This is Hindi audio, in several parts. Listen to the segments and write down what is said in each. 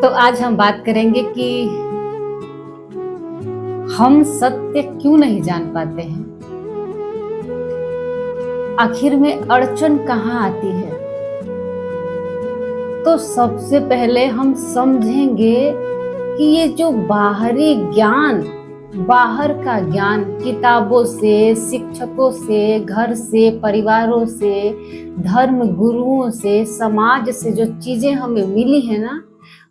तो आज हम बात करेंगे कि हम सत्य क्यों नहीं जान पाते हैं। आखिर में अड़चन कहाँ आती है। तो सबसे पहले हम समझेंगे कि ये जो बाहरी ज्ञान, बाहर का ज्ञान किताबों से, शिक्षकों से, घर से, परिवारों से, धर्म गुरुओं से, समाज से जो चीजें हमें मिली है ना,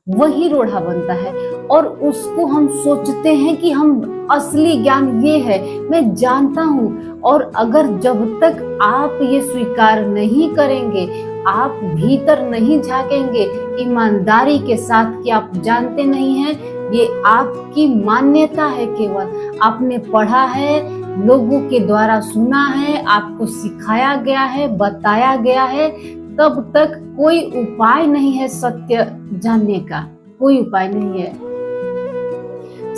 वही रोड़ा बनता है। और उसको हम सोचते हैं कि हम असली ज्ञान ये है, मैं जानता हूँ। और अगर जब तक आप ये स्वीकार नहीं करेंगे, आप भीतर नहीं झांकेंगे ईमानदारी के साथ कि आप जानते नहीं हैं, ये आपकी मान्यता है, केवल आपने पढ़ा है, लोगों के द्वारा सुना है, आपको सिखाया गया है, बताया गया है, तब तक कोई उपाय नहीं है सत्य जानने का। कोई उपाय नहीं है।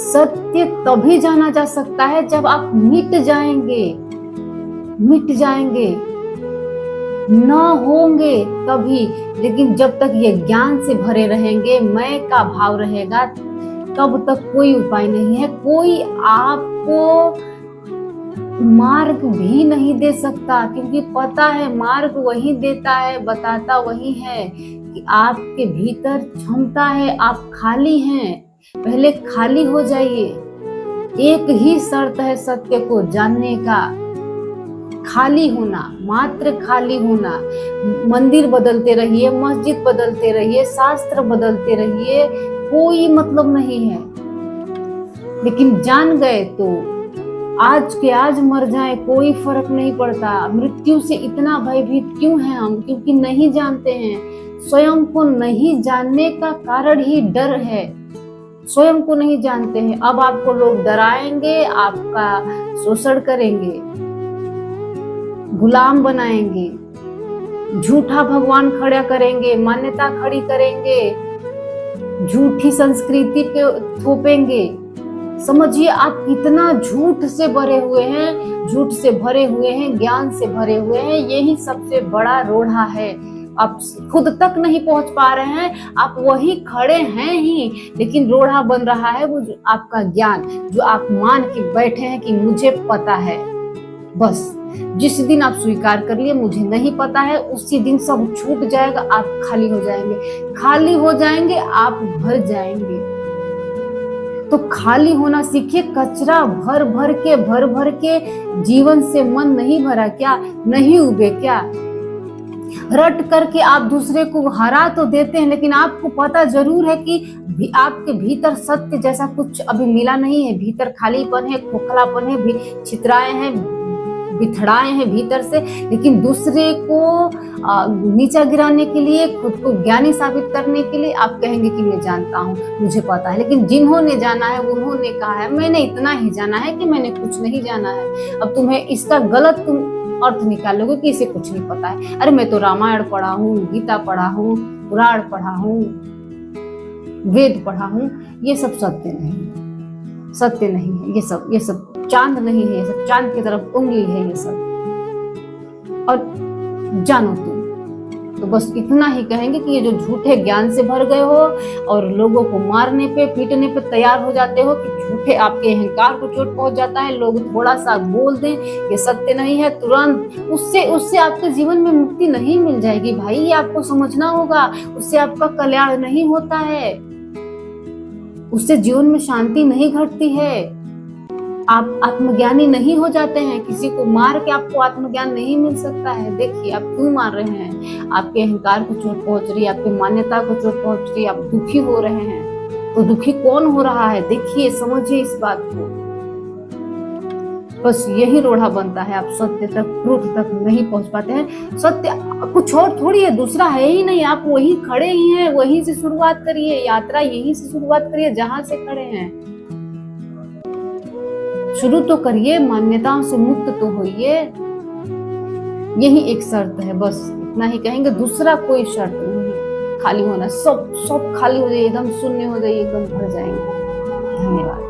सत्य तभी जाना जा सकता है जब आप मिट जाएंगे न होंगे तभी। लेकिन जब तक ये ज्ञान से भरे रहेंगे, मैं का भाव रहेगा, तब तक कोई उपाय नहीं है। कोई आपको मार्ग भी नहीं दे सकता, क्योंकि पता है मार्ग वही देता है, बताता वही है कि आपके भीतर क्षमता है, आप खाली हैं। पहले खाली हो जाइए। एक ही शर्त है सत्य को जानने का, खाली होना, मात्र खाली होना। मंदिर बदलते रहिए, मस्जिद बदलते रहिए, शास्त्र बदलते रहिए, कोई मतलब नहीं है। लेकिन जान गए तो आज के आज मर जाए, कोई फर्क नहीं पड़ता। मृत्यु से इतना भयभीत क्यों हैं हम? क्योंकि नहीं जानते हैं। स्वयं को नहीं जानने का कारण ही डर है। स्वयं को नहीं जानते हैं। अब आपको लोग डराएंगे, आपका शोषण करेंगे, गुलाम बनाएंगे, झूठा भगवान खड़ा करेंगे, मान्यता खड़ी करेंगे, झूठी संस्कृति पे थोपेंगे। समझिए आप कितना झूठ से भरे हुए हैं, झूठ से भरे हुए हैं, ज्ञान से भरे हुए हैं। यही सबसे बड़ा रोड़ा है। आप खुद तक नहीं पहुंच पा रहे हैं, आप वही खड़े हैं ही, लेकिन रोड़ा बन रहा है वो जो आपका ज्ञान, जो आप मान के बैठे हैं कि मुझे पता है। बस जिस दिन आप स्वीकार कर लिए मुझे नहीं पता है, उसी दिन सब छूट जाएगा, आप खाली हो जाएंगे। खाली हो जाएंगे, आप भर जाएंगे। तो खाली होना सीखिए। कचरा भर भर के जीवन से मन नहीं भरा क्या? नहीं उबे क्या? रट करके आप दूसरे को हरा तो देते हैं, लेकिन आपको पता जरूर है कि आपके भीतर सत्य जैसा कुछ अभी मिला नहीं है। भीतर खालीपन है, खोखलापन है, छितराए हैं, बिथड़ाए हैं भीतर से। लेकिन दूसरे को नीचा गिराने के लिए, खुद को ज्ञानी साबित करने के लिए आप कहेंगे कि मैं जानता हूँ, मुझे पता है। लेकिन जिन्होंने जाना है उन्होंने कहा है मैंने इतना ही जाना है कि मैंने कुछ नहीं जाना है। अब तुम्हें इसका गलत तुम अर्थ निकालोगे कि इसे कुछ नहीं पता है। अरे मैं तो रामायण पढ़ा हूँ, गीता पढ़ा हूँ, पुराण पढ़ा हूँ, वेद पढ़ा हूँ। ये सब सत्य नहीं है, सत्य नहीं है। ये सब चांद नहीं है, ये सब चांद की तरफ उंगली है ये सब। और जानो तुम तो बस इतना ही कहेंगे कि ये जो झूठे ज्ञान से भर गए हो और लोगों को मारने पे, पीटने पे तैयार हो जाते हो, कि झूठे आपके अहंकार को चोट पहुंच जाता है। लोग थोड़ा सा बोल दें ये सत्य नहीं है, तुरंत उससे आपके जीवन में मुक्ति नहीं मिल जाएगी भाई। ये आपको समझना होगा। उससे आपका कल्याण नहीं होता है, उससे जीवन में शांति नहीं घटती है। आप आत्मज्ञानी नहीं हो जाते हैं। किसी को मार के आपको आत्मज्ञान नहीं मिल सकता है। देखिए आप क्यों मार रहे हैं? आपके अहंकार को चोट पहुंच रही है, आपकी मान्यता को चोट पहुंच रही है, आप दुखी हो रहे हैं। तो दुखी कौन हो रहा है? देखिए, समझिए इस बात को। बस यही रोड़ा बनता है। आप सत्य तक, ट्रूथ तक नहीं पहुंच पाते हैं। सत्य कुछ और थोड़ी है, दूसरा है ही नहीं। आप वही खड़े ही हैं, वहीं से शुरुआत करिए। यात्रा यहीं से शुरुआत करिए जहां से खड़े हैं। शुरू तो करिए, मान्यताओं से मुक्त तो होइए। यही एक शर्त है, बस इतना ही कहेंगे। दूसरा कोई शर्त नहीं। खाली होना, सब खाली हो जाइए, एकदम शून्य हो जाइए, एकदम भर जाएंगे। धन्यवाद।